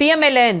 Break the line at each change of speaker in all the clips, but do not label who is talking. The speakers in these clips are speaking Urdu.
PMLN,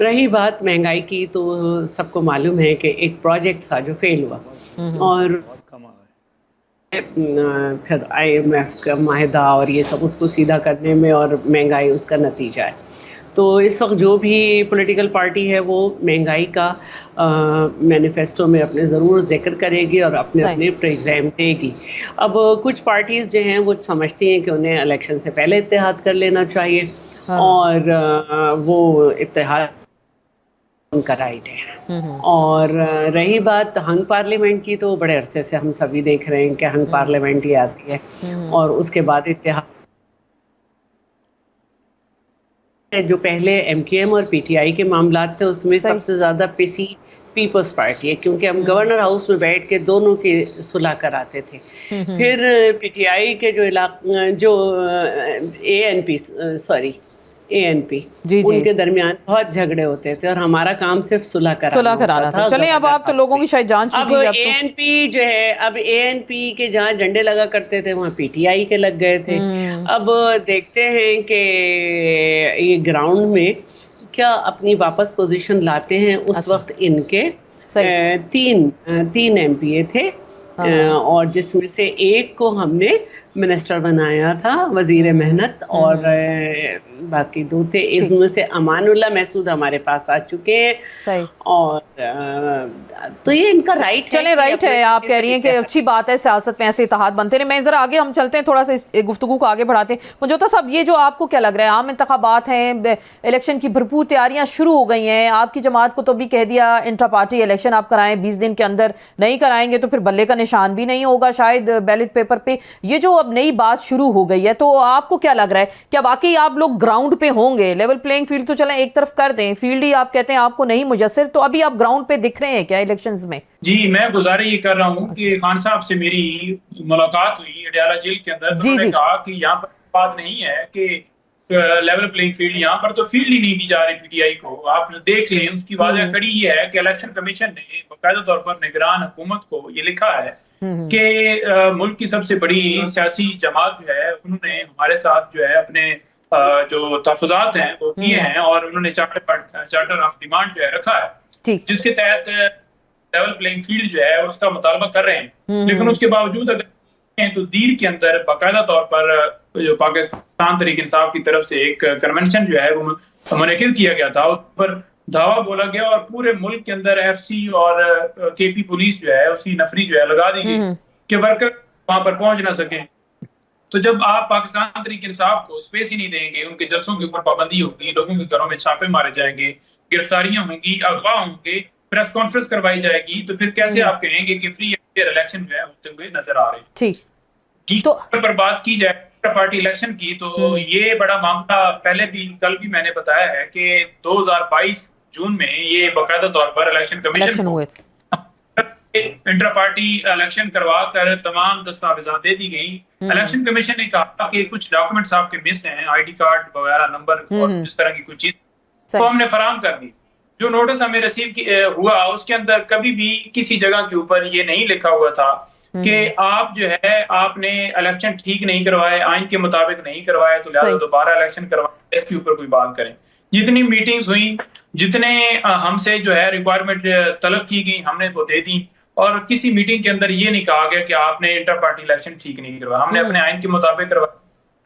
رہی بات مہنگائی کی تو سب کو معلوم ہے کہ ایک پروجیکٹ تھا جو فیل ہوا اور پھر آئی ایم ایف کا معاہدہ اور یہ سب اس کو سیدھا کرنے میں اور مہنگائی اس کا نتیجہ ہے. تو اس وقت جو بھی پولیٹیکل پارٹی ہے وہ مہنگائی کا مینیفیسٹو میں اپنے ضرور ذکر کرے گی اور اپنے پروگرام دے گی. اب کچھ پارٹیز جو ہیں وہ سمجھتی ہیں کہ انہیں الیکشن سے پہلے اتحاد کر لینا چاہیے اور وہ اتحاد ان کا رائٹ ہے. اور رہی بات ہنگ پارلیمنٹ کی تو بڑے عرصے سے ہم سبھی دیکھ رہے ہیں کہ ہنگ پارلیمنٹ ہی آتی ہے اور اس کے بعد اتحاد جو پہلے ایم کیو ایم اور پی ٹی آئی کے معاملات تھے اس میں سب سے زیادہ پسی پیپلز پارٹی ہے کیونکہ ہم گورنر ہاؤس میں بیٹھ کے دونوں کی صلح کراتے تھے. پھر پی ٹی آئی کے جو اے این پی ان کے درمیان بہت جھگڑے ہوتے تھے اور ہمارا کام صرف صلح کرانا تھا.
چلیں اب آپ تو لوگوں کی شاید جان
اب اے این پی جو ہے اے این پی کے جہاں جھنڈے لگا کرتے تھے وہاں پی ٹی آئی کے لگ گئے تھے. اب دیکھتے ہیں کہ یہ گراؤنڈ میں کیا اپنی واپس پوزیشن لاتے ہیں. اس وقت ان کے تین ایم پی اے تھے اور جس میں سے ایک کو ہم نے منسٹر بنایا تھا وزیر محنت اور باقی دو تھے. ان میں سے امان اللہ محسود ہمارے پاس آ چکے ہیں اور تو یہ ان کا رائٹ ہے.
چلیں رائٹ ہے آپ کہہ رہی ہیں کہ اچھی بات ہے سیاست میں ایسے اتحاد بنتے ہیں. میں ذرا آگے ہم چلتے ہیں تھوڑا سا گفتگو کو آگے بڑھاتے ہیں. منجوتا صاحب یہ جو آپ کو کیا لگ رہا ہے عام انتخابات ہیں الیکشن کی بھرپور تیاریاں شروع ہو گئی ہیں. آپ کی جماعت کو تو بھی کہہ دیا انٹرا پارٹی الیکشن آپ کرائیں 20 دن کے اندر نہیں کرائیں گے تو پھر بلے کا نشان بھی نہیں ہوگا شاید بیلٹ پیپر پہ. یہ جو اب نئی بات شروع ہو گئی ہے تو آپ کو کیا لگ رہا ہے کیا واقعی آپ لوگ گراؤنڈ پہ ہوں گے؟ لیول پلینگ فیلڈ تو چلیں ایک طرف کر دیں, فیلڈ ہی آپ کہتے ہیں آپ کو نہیں میسر, تو ابھی آپ گراؤنڈ پہ دکھ رہے ہیں کیا الیکشنز میں؟
جی میں گزارش یہ کر رہا ہوں کہ خان صاحب سے میری ملاقات ہوئی اڈیالہ جیل کے اندر. انہوں نے کہا کہ یہاں پر بات نہیں ہے کہ لیول پلینگ فیلڈ, یہاں پر تو فیلڈ ہی نہیں دی جا رہی پی ٹی آئی کو. آپ دیکھ لیں اس کی واضح کڑی یہ ہے کہ الیکشن کمیشن نے باقاعدہ طور پر نگران حکومت کو یہ لکھا ہے کہ ملک کی سب سے بڑی سیاسی جماعت جو ہے انہوں نے ہمارے ساتھ جو ہے اپنے جو تحفظات ہیں وہ کیے ہیں اور انہوں نے چارٹر آف ڈیمانڈ جو ہے رکھا ہے جس کے تحت لیول پلینگ فیلڈ جو ہے اس کا مطالبہ کر رہے ہیں. لیکن اس کے باوجود اگر تو دیر کے اندر باقاعدہ طور پر جو پاکستان تحریک انصاف کی طرف سے ایک کنونشن جو ہے وہ منعقد کیا گیا تھا. اس پر دعویٰ بولا گیا اور پورے ملک کے اندر ایف سی اور کے پی پولیس جو ہے اس کی نفری جو ہے لگا دی گئی کہ ورکر وہاں پر پہنچ نہ سکیں. تو جب آپ پاکستان تحریک انصاف کو اسپیس ہی نہیں دیں گے, ان کے جلسوں کے اوپر پابندی ہوگی, لوگوں کے گھروں میں چھاپے مارے جائیں گے, گرفتاریاں ہوں گی, اغوا ہوں گے, پریس کانفرنس کروائی جائے گی, تو پھر کیسے آپ کہیں گے کہ فری اینڈ فیئر الیکشن جو ہے ہوتے ہوئے نظر آ رہے ہیں. تو پر بات کی جائے پارٹی الیکشن کی تو یہ بڑا معاملہ پہلے بھی کل بھی میں نے بتایا ہے کہ 2022 جون میں یہ باقاعدہ طور پر الیکشن کمیشن ہوئے انٹرا پارٹی الیکشن کروا کر تمام دستاویزات دے دی گئی. الیکشن کمیشن نے کہا کہ کچھ ڈاکومنٹس آپ کے مس ہیں, آئی ڈی کارڈ وغیرہ, نمبر اور اس طرح کی کچھ چیز وہ ہم نے فراہم کر دی. جو نوٹس ہمیں ریسیو ہوا اس کے اندر کبھی بھی کسی جگہ کے اوپر یہ نہیں لکھا ہوا تھا کہ آپ جو ہے آپ نے الیکشن ٹھیک نہیں کروائے, آئین کے مطابق نہیں کروائے تو لہٰذا دوبارہ الیکشن کروائے, اس کے اوپر کوئی بات کریں. جتنی میٹنگز ہوئی, جتنے ہم سے جو ہے ریکوائرمنٹ طلب کی گئی ہم نے وہ دے دی, اور کسی میٹنگ کے اندر یہ نہیں کہا گیا کہ آپ نے انٹر پارٹی الیکشن ٹھیک نہیں کروایا. ہم نے اپنے آئین کے مطابق کروایا.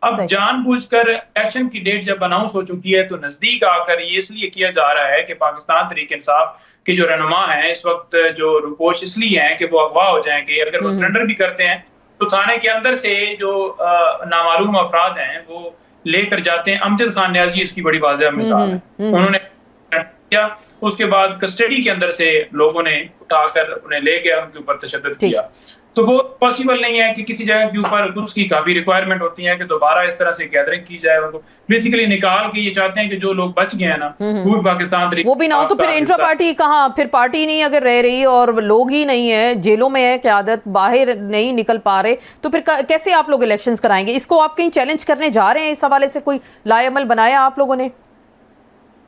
اب جان بوجھ کر الیکشن کی ڈیٹ جب اناؤنس ہو چکی ہے تو نزدیک آ کر یہ اس لیے کیا جا رہا ہے کہ پاکستان تحریک انصاف کے جو رہنما ہیں اس وقت جو روپوش اس لیے ہیں کہ وہ اغوا ہو جائیں گے. اگر وہ سرنڈر بھی کرتے ہیں تو تھانے کے اندر سے جو نامعلوم افراد ہیں وہ لے کر جاتے ہیں. امجد خان نیازی اس کی بڑی واضح مثال ہے. انہوں نے کیا, اس کے بعد کسٹڈی کے اندر سے لوگوں نے اٹھا کر انہیں لے کے ان کے اوپر تشدد کیا. تو وہ پاسبل نہیں ہے کہ کسی جگہ کے اوپر اس کی کافی ریکوائرمنٹ ہوتی ہے کہ دوبارہ اس طرح سے گیدرنگ کی جائے. ان کو بیسیکلی نکال کے یہ چاہتے ہیں کہ جو لوگ بچ گئے ہیں نا وہ بھی پاکستان
وہ بھی نہ ہو تو پھر انٹرا پارٹی کہاں, پھر پارٹی نہیں اگر رہ رہی اور لوگ ہی نہیں ہے, جیلوں میں ہے قیادت, باہر نہیں نکل پا رہے, تو پھر کیسے آپ لوگ الیکشنز کرائیں گے؟ اس کو آپ کہیں چیلنج کرنے جا رہے ہیں؟ اس حوالے سے کوئی لائے عمل بنایا آپ لوگوں نے؟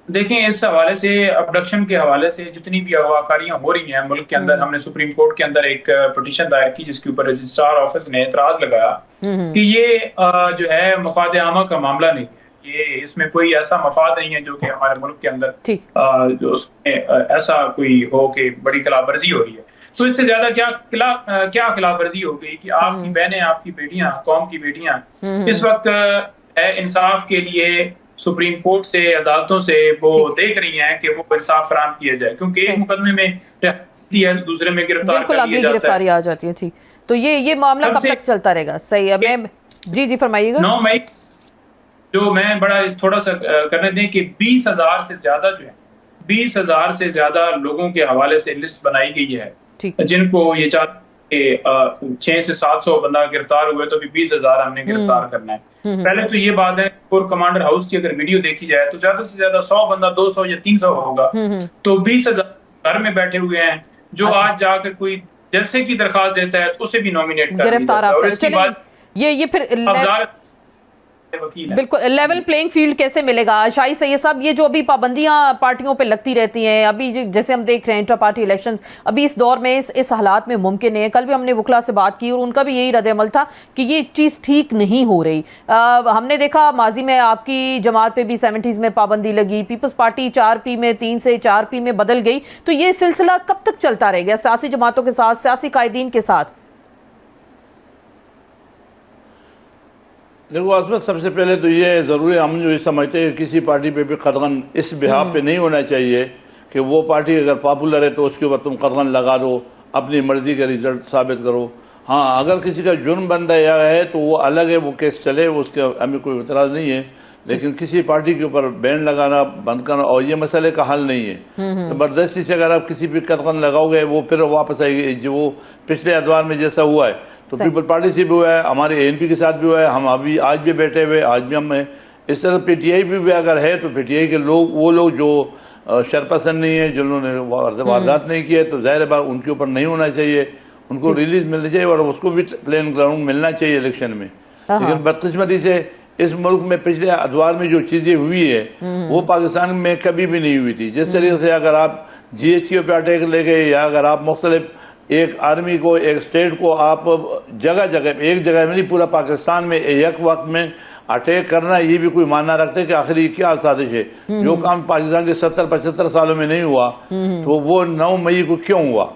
دیکھیں اس حوالے سے ابڈکشن کے حوالے سے جتنی بھی اغواکاریاں ہو رہی ہیں ملک کے اندر, ہم نے سپریم کورٹ کے اندر ایک پٹیشن دائر کی جس کے اوپر رجسٹرار آفس نے اعتراض لگایا کہ یہ جو ہے مفاد عامہ کا معاملہ نہیں ہے, یہ اس میں کوئی ایسا مفاد نہیں ہے جو کہ ہمارے ملک کے اندر جو اس میں ایسا کوئی ہو کہ بڑی خلاف ورزی ہو رہی ہے. سو اس سے زیادہ کیا خلاف ورزی ہو گئی کہ آپ کی بہنیں، آپ کی بیٹیاں، قوم کی بیٹیاں اس وقت انصاف کے لیے سپریم کورٹ سے، عدالتوں سے وہ دیکھ رہی ہیں کہ وہ انصاف فراہم کیا جائے، کیونکہ ایک مقدمے میں دوسرے میں گرفتار کر لیا جاتا ہے.
گرفتاری آ جاتی ہے. ٹھیک، تو یہ معاملہ کب تک چلتا رہے گا؟ صحیح ہے. میں جی فرمائیے گا.
9 مئی جو میں بڑا تھوڑا سا کرنے دیں کہ 20,000 سے زیادہ جو ہے 20,000 سے زیادہ لوگوں کے حوالے سے لسٹ بنائی گئی ہے جن کو یہ چاہتے کہ 600 سے 700 بندہ گرفتار ہوئے تو بھی 20,000 ہم نے گرفتار کرنا ہے. پہلے تو یہ بات ہے کور کمانڈر ہاؤس کی اگر ویڈیو دیکھی جائے تو زیادہ سے زیادہ 100 بندہ 200 یا 300 ہوگا، تو 20,000 گھر میں بیٹھے ہوئے ہیں جو آج جا کر کوئی جلسے کی درخواست دیتا ہے تو اسے بھی نومینیٹ کر
گرفتار. اور اس کے بعد یہ پھر بالکل لیول پلینگ فیلڈ کیسے ملے گا؟ شاہی سید صاحب، یہ جو ابھی پابندیاں پارٹیوں پہ لگتی رہتی ہیں، ابھی جیسے ہم دیکھ رہے ہیں انٹر پارٹی الیکشنز ابھی اس دور میں اس حالات میں ممکن نہیں ہے. کل بھی ہم نے وکلا سے بات کی اور ان کا بھی یہی رد عمل تھا کہ یہ چیز ٹھیک نہیں ہو رہی. ہم نے دیکھا ماضی میں آپ کی جماعت پہ بھی 70s میں پابندی لگی، پیپلز پارٹی 4P میں 3 سے 4P میں بدل گئی. تو یہ سلسلہ کب تک چلتا رہے گا سیاسی جماعتوں کے ساتھ، سیاسی قائدین کے ساتھ؟
دیکھو عصمت، سب سے پہلے تو یہ ضروری ہم جو سمجھتے ہیں کہ کسی پارٹی پہ بھی قدغن اس بحاف پہ نہیں ہونا چاہیے کہ وہ پارٹی اگر پاپولر ہے تو اس کے اوپر تم قدغن لگا دو، اپنی مرضی کا رزلٹ ثابت کرو. ہاں، اگر کسی کا جرم بندہ یا ہے تو وہ الگ ہے، وہ کیس چلے، اس کے ہمیں کوئی اعتراض نہیں ہے. لیکن کسی پارٹی کے اوپر بین لگانا، بند کرنا، اور یہ مسئلے کا حل نہیں ہے. زبردستی سے اگر آپ کسی پہ قدغن لگاؤ گے وہ پھر واپس آئے گی، جو وہ پچھلے ادوار میں جیسا ہوا ہے تو پیپل پارٹی سے بھی ہوا ہے، ہمارے ANP کے ساتھ بھی ہوا ہے، ہم ابھی آج بھی بیٹھے ہوئے، آج بھی ہم ہیں. اس طرح PTI بھی اگر ہے تو PTI کے لوگ، وہ لوگ جو شرپسند نہیں ہیں، جنہوں نے واردات نہیں کیے، تو ظاہر بات ان کے اوپر نہیں ہونا چاہیے، ان کو ریلیز ملنا چاہیے اور اس کو بھی پلین گراؤنڈ ملنا چاہیے الیکشن میں. لیکن بدقسمتی سے اس ملک میں پچھلے ادوار میں جو چیزیں ہوئی ہے وہ پاکستان میں کبھی بھی نہیں ہوئی تھی. جس طریقے سے اگر آپ GHQ پہ اٹیک لے گئے، یا اگر آپ مختلف ایک آرمی کو، ایک اسٹیٹ کو آپ جگہ جگہ ایک جگہ میں نہیں، پورا پاکستان میں ایک وقت میں اٹیک کرنا، یہ بھی کوئی ماننا رکھتے کہ آخر یہ کیا سازش ہے؟ جو کام پاکستان کے 70-75 سالوں میں نہیں ہوا تو وہ 9 مئی کو کیوں ہوا؟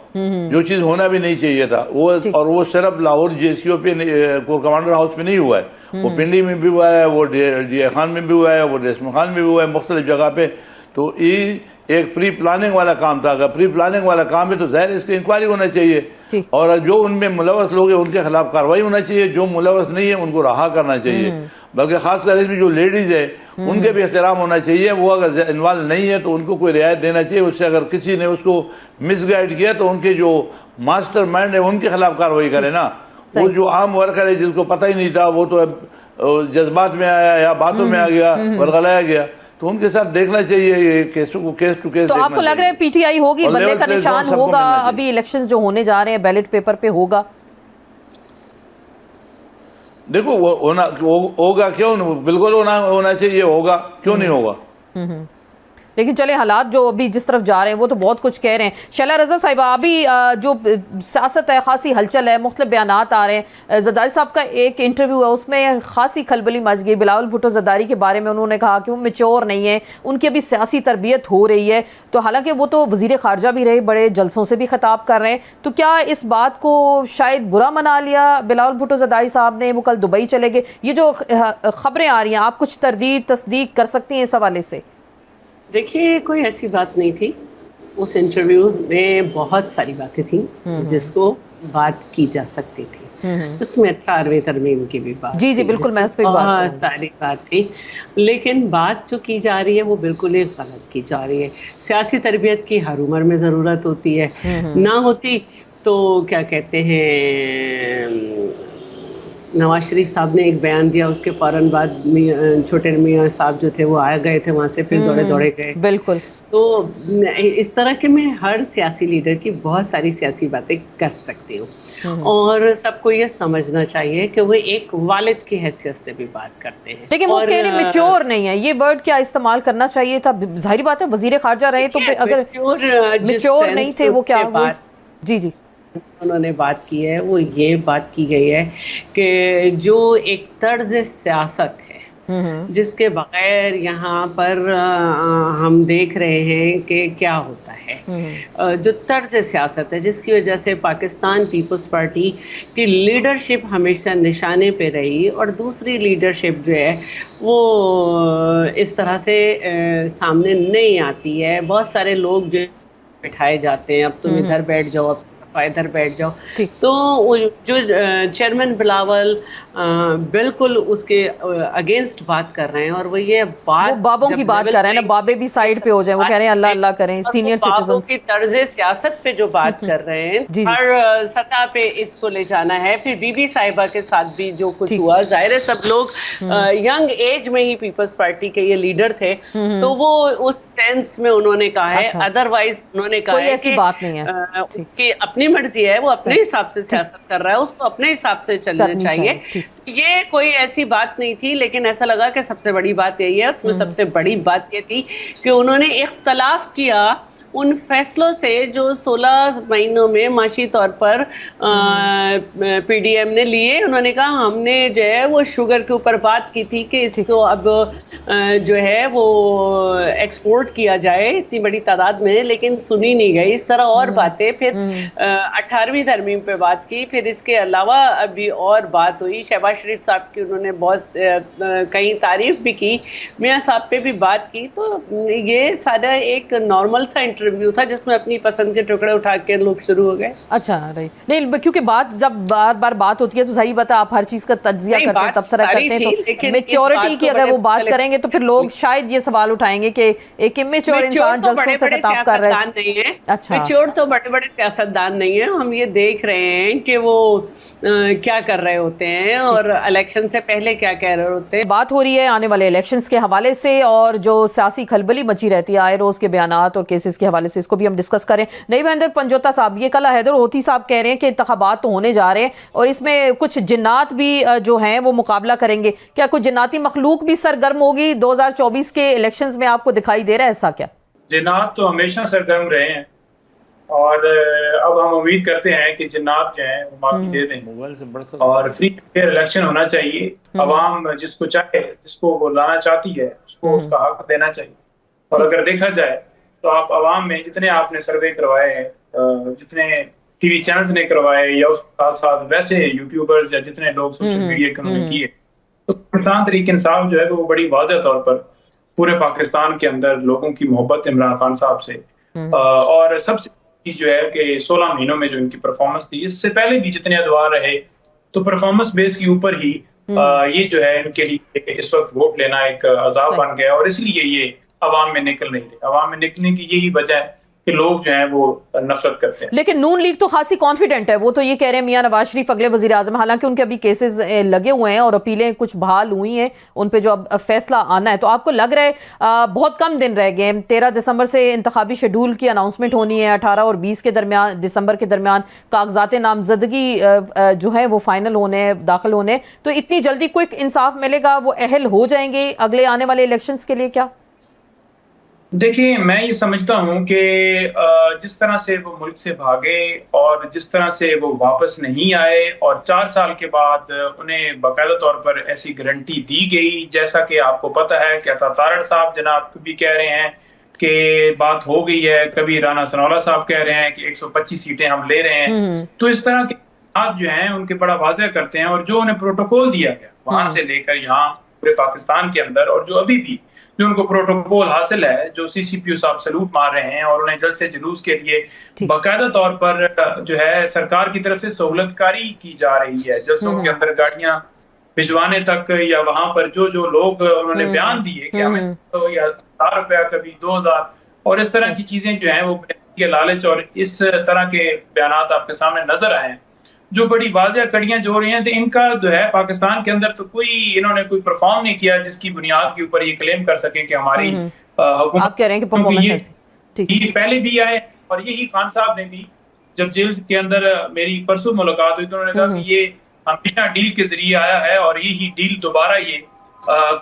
جو چیز ہونا بھی نہیں چاہیے تھا وہ، اور وہ صرف لاہور GSQ پہ کور کمانڈر ہاؤس پہ نہیں ہوا ہے، وہ پنڈی میں بھی ہوا ہے، وہ ڈی خان میں بھی ہوا ہے، وہ ریشم خان میں بھی ہوا ہے، مختلف جگہ پہ. تو یہ ایک پری پلاننگ والا کام تھا. اگر پری پلاننگ والا کام ہے تو ظاہر اس کی انکوائری ہونا چاہیے، اور جو ان میں ملوث لوگ ہیں ان کے خلاف کارروائی ہونا چاہیے، جو ملوث نہیں ہے ان کو رہا کرنا چاہیے. بلکہ خاص طور سے جو لیڈیز ہے ان کے بھی احترام ہونا چاہیے. وہ اگر انوالو نہیں ہے تو ان کو کوئی رعایت دینا چاہیے. اس سے اگر کسی نے اس کو مس گائیڈ کیا تو ان کے جو ماسٹر مائنڈ ہے ان کے خلاف کارروائی کرے نا. وہ جو عام ورکر ہے جس کو پتہ ہی نہیں تھا، وہ تو جذبات میں آیا یا باتوں میں آ گیا، ورغلایا گیا، تو ان کے ساتھ دیکھنا چاہیے کیس ٹو کیس.
تو آپ کو لگ رہا ہے PTI ہوگی، بلے کا نشان ہوگا ابھی الیکشنز جو ہونے جا رہے ہیں بیلٹ پیپر پہ ہوگا؟
دیکھو ہوگا، کیوں بالکل ہونا چاہیے، ہوگا، کیوں نہیں ہوگا.
لیکن چلے حالات جو ابھی جس طرف جا رہے ہیں وہ تو بہت کچھ کہہ رہے ہیں. شیلا رضا صاحبہ، ابھی جو سیاست ہے خاصی ہلچل ہے، مختلف بیانات آ رہے ہیں. زرداری صاحب کا ایک انٹرویو ہے، اس میں خاصی کھلبلی مچ گئی. بلاول بھٹو زرداری کے بارے میں انہوں نے کہا کہ وہ میچور نہیں ہے، ان کی ابھی سیاسی تربیت ہو رہی ہے. تو حالانکہ وہ تو وزیر خارجہ بھی رہے، بڑے جلسوں سے بھی خطاب کر رہے ہیں. تو کیا اس بات کو شاید برا منا لیا بلاول بھٹو زرداری صاحب نے؟ وہ کل دبئی چلے گئے. یہ جو خبریں آ رہی ہیں، آپ کچھ تردید تصدیق کر سکتی ہیں اس حوالے سے؟
دیکھیے، کوئی ایسی بات نہیں تھی. اس انٹرویو میں بہت ساری باتیں تھیں جس کو بات کی جا سکتی تھی. اس میں 18ویں ترمیم کی بھی بات،
جی بالکل، میں اس پہ
بہت ساری بات تھی. لیکن بات جو کی جا رہی ہے وہ بالکل ہی غلط کی جا رہی ہے. سیاسی تربیت کی ہر عمر میں ضرورت ہوتی ہے. نہ ہوتی تو کیا کہتے ہیں، نواز شریف صاحب نے ایک بیان دیا، اس کے فوراً بعد چھوٹے میاں صاحب جو تھے وہ آئے گئے تھے وہاں سے، پھر دوڑے گئے.
بالکل.
تو اس طرح کے میں ہر سیاسی لیڈر کی بہت ساری سیاسی باتیں کر سکتی ہوں، اور سب کو یہ سمجھنا چاہیے کہ وہ ایک والد کی حیثیت سے بھی بات کرتے ہیں.
لیکن وہ کہہ رہے میچور نہیں ہے، یہ ورڈ کیا استعمال کرنا چاہیے تھا؟ ظاہری بات ہے وزیر خارجہ رہے تو اگر میچور نہیں تھے وہ کیا؟ جی
انہوں نے بات کی ہے وہ یہ بات کی گئی ہے کہ جو ایک طرز سیاست ہے جس کے بغیر یہاں پر ہم دیکھ رہے ہیں کہ کیا ہوتا ہے. جو طرز سیاست ہے جس کی وجہ سے پاکستان پیپلز پارٹی کی لیڈرشپ ہمیشہ نشانے پہ رہی، اور دوسری لیڈرشپ جو ہے وہ اس طرح سے سامنے نہیں آتی ہے. بہت سارے لوگ جو بٹھائے جاتے ہیں، اب تم ادھر بیٹھ جاؤ، اب ادھر بیٹھ جاؤ. تو جو چیئرمین بلاول بالکل اس کے اگینسٹ بات کر رہے ہیں، اور وہ یہ بات،
وہ بابوں کی بات کر رہے ہیں نا، بابے بھی سائیڈ پہ ہو جائیں، وہ کہہ رہے ہیں اللہ اللہ کریں، سینئر
بابوں
سٹیزنز
کی طرز سیاست پہ جو بات کر رہے ہیں، ہر سطح پہ اس کو لے جانا ہے. پھر بی بی صاحبہ کے ساتھ بھی جو کچھ ہوا، ظاہر ہے سب لوگ ینگ ایج میں ہی پیپلز پارٹی کے یہ لیڈر تھے، تو وہ اس سینس میں انہوں نے کہا ہے. ادروائز انہوں نے کہا ہے کہ اس کی اپنی مرضی ہے، وہ اپنے حساب سے سیاست کر رہا ہے، اس کو اپنے حساب سے چلنا چاہیے. یہ کوئی ایسی بات نہیں تھی، لیکن ایسا لگا کہ سب سے بڑی بات یہی ہے. اس میں سب سے بڑی بات یہ تھی کہ انہوں نے اختلاف کیا ان فیصلوں سے جو 16 مہینوں میں معاشی طور پر پی ڈی ایم نے لیے. انہوں نے کہا ہم نے جو ہے وہ شوگر کے اوپر بات کی تھی کہ اس کو اب جو ہے وہ ایکسپورٹ کیا جائے اتنی بڑی تعداد میں، لیکن سنی نہیں گئی. اس طرح اور باتیں. پھر 18ویں ترمیم پہ بات کی. پھر اس کے علاوہ ابھی اور بات ہوئی. شہباز شریف صاحب کی انہوں نے بہت کئی تعریف بھی کی، میاں صاحب پہ بھی بات کی. تو یہ سارا ایک نارمل سا انٹرویو تھا جس میں اپنی پسند کے ٹکڑے اٹھا کے لوگ شروع ہو گئے.
اچھا نہیں، کیونکہ بات جب بار بار بات ہوتی ہے تو صحیح بات ہے، آپ ہر چیز کا تجزیہ کرتے ہیں، تبصرہ کرتے ہیں، تو میچورٹی کی اگر وہ بات کریں گے تو پھر لوگ شاید یہ سوال اٹھائیں گے کہ ایک امیچور انسان جلسوں سے خطاب کر رہے ہیں. اچھا،
میچور تو بڑے بڑے سیاستدان نہیں ہیں. ہم یہ دیکھ رہے ہیں کہ وہ کیا کر رہے ہوتے ہیں اور الیکشن سے پہلے کیا کہہ رہے ہوتے ہیں.
بات ہو رہی ہے آنے والے الیکشنز کے حوالے سے، اور جو سیاسی کھلبلی مچی رہتی ہے آئے روز کے بیانات اور کیسز کے حوالے سے، اس کو بھی ہم ڈسکس کریں. نہیں مہندر پنجوتا صاحب، یہ کل حیدر ہوتی صاحب کہہ رہے ہیں کہ انتخابات تو ہونے جا رہے ہیں اور اس میں کچھ جنات بھی جو ہیں وہ مقابلہ کریں گے. کیا کوئی جناتی مخلوق بھی سرگرم ہوگی 2024 کے الیکشنز میں؟ آپ کو دکھائی دے رہا ہے ایسا کیا؟
جنات تو ہمیشہ سرگرم رہے ہیں، اور اب ہم امید کرتے ہیں کہ جنات جو ہیں وہ معافی دے دیں، اور فری فیئر الیکشن ہونا چاہیے. عوام جس کو چاہے، جس کو وہ لانا چاہتی ہے، اس کو اس کا حق دینا چاہیے. اور اگر دیکھا جائے تو آپ عوام میں جتنے آپ نے سروے کروائے ہیں، جتنے ٹی وی چینلز نے کروائے، یا اس کے ساتھ ساتھ ویسے یوٹیوبرز یا جتنے لوگ سوشل میڈیا کے انہوں نے کیے، تو پاکستان تحریک انصاف جو ہے وہ بڑی واضح طور پر پورے پاکستان کے اندر لوگوں کی محبت عمران خان صاحب سے، اور سب سے جو ہے کہ 16 مہینوں میں جو ان کی پرفارمنس تھی، اس سے پہلے بھی جتنے ادوار رہے، تو پرفارمنس بیس کے اوپر ہی یہ جو ہے ان کے لیے اس وقت ووٹ لینا ایک عذاب بن گیا، اور اس لیے یہ عوام میں نکل نہیں رہے. عوام میں نکلنے کی یہی وجہ ہے کہ لوگ جو ہیں وہ نفرت کرتے ہیں.
لیکن نون لیگ تو خاصی کانفیڈنٹ ہے، وہ تو یہ کہہ رہے ہیں میاں نواز شریف اگلے وزیر اعظم، حالانکہ ان کے ابھی کیسز لگے ہوئے ہیں اور اپیلیں کچھ بحال ہوئی ہیں، ان پہ جو اب فیصلہ آنا ہے. تو آپ کو لگ رہا ہے بہت کم دن رہ گئے، 13 دسمبر سے انتخابی شیڈول کی اناؤنسمنٹ ہونی ہے، 18 اور 20 کے درمیان دسمبر کے درمیان کاغذات نامزدگی جو ہے وہ فائنل ہونے، داخل ہونے، تو اتنی جلدی کوئی انصاف ملے گا؟ وہ اہل ہو جائیں گے اگلے آنے والے الیکشنز کے لیے کیا؟
دیکھیں، میں یہ سمجھتا ہوں کہ جس طرح سے وہ ملک سے بھاگے اور جس طرح سے وہ واپس نہیں آئے، اور 4 سال کے بعد انہیں باقاعدہ طور پر ایسی گارنٹی دی گئی، جیسا کہ آپ کو پتہ ہے کہ عطا تارڑ صاحب جناب بھی کہہ رہے ہیں کہ بات ہو گئی ہے، کبھی رانا ثناءاللہ صاحب کہہ رہے ہیں کہ 125 سیٹیں ہم لے رہے ہیں. تو اس طرح کے بات جو ہیں ان کے بڑا واضح کرتے ہیں، اور جو انہیں پروٹوکول دیا گیا وہاں سے لے کر یہاں پورے پاکستان کے اندر، اور جو ابھی بھی جو ان کو پروٹوکول حاصل ہے، جو سی سی پی او صاحب سلوٹ مار رہے ہیں، اور انہیں جلسے جلوس کے لیے باقاعدہ طور پر جو ہے سرکار کی طرف سے سہولت کاری کی جا رہی ہے، جلسوں کے اندر گاڑیاں بھجوانے تک، یا وہاں پر جو لوگ انہوں نے بیان دیے کہ ہمیں یا 1000 روپیہ کبھی 2000 اور اس طرح کی چیزیں جو ہیں وہ لالچ اور اس طرح کے بیانات آپ کے سامنے نظر آئے ہیں، جو بڑی واضح کڑیاں جو ہو رہی ہیں. تو ان کا جو ہے پاکستان کے اندر تو انہوں نے کوئی پرفارم نہیں کیا جس کی بنیاد کے اوپر یہ کلیم کر سکیں کہ ہماری حکومت.
آپ کہہ رہے ہیں کہ پرفارمنس
یہ پہلے بھی آئے، اور یہی خان صاحب نے بھی جب جیل کے اندر میری پرسوں ملاقات ہوئی تو انہوں نے کہا کہ یہ ہمیشہ ڈیل کے ذریعے آیا ہے، اور یہی ڈیل دوبارہ یہ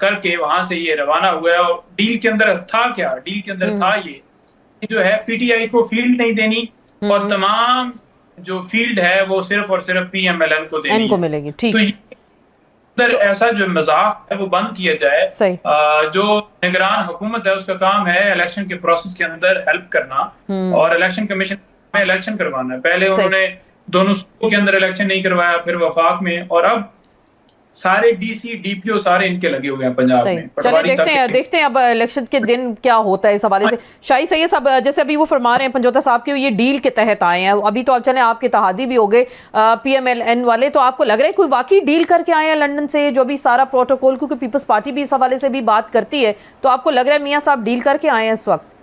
کر کے وہاں سے یہ روانہ ہوا ہے. اور ڈیل کے اندر تھا کیا؟ ڈیل کے اندر تھا یہ جو ہے پی ٹی آئی کو فیلڈ نہیں دینی، اور تمام جو فیلڈ ہے وہ صرف اور صرف پی ایم ایل این کو دینی
ملے گی.
ایسا جو مذاق ہے وہ بند کیا جائے. جو نگران حکومت ہے اس کا کام ہے الیکشن کے پروسیس کے اندر ہیلپ کرنا, اور الیکشن کمیشن میں الیکشن کروانا ہے. پہلے انہوں نے دونوں صوبوں کے اندر الیکشن نہیں کروایا, پھر وفاق میں, اور اب سارے ڈی سی ڈی پی او سارے ان کے لگے ہوئے ہیں پنجاب میں.
چلے دیکھتے ہیں اب الیکشن کے دن کیا ہوتا ہے اس حوالے سے. شاہی سید صاحب, جیسے ابھی وہ فرما رہے ہیں پنجوتا صاحب کہ یہ ڈیل کے تحت آئے ہیں, ابھی تو آپ چلیں آپ کے اتحادی بھی ہو گئے پی ایم ایل این والے, تو آپ کو لگ رہا ہے کوئی واقعی ڈیل کر کے آئے ہیں لنڈن سے, جو بھی سارا پروٹوکول, کیونکہ پیپلز پارٹی بھی اس حوالے سے بھی بات کرتی ہے, تو آپ کو لگ رہا ہے میاں صاحب ڈیل کر کے آئے ہیں اس وقت؟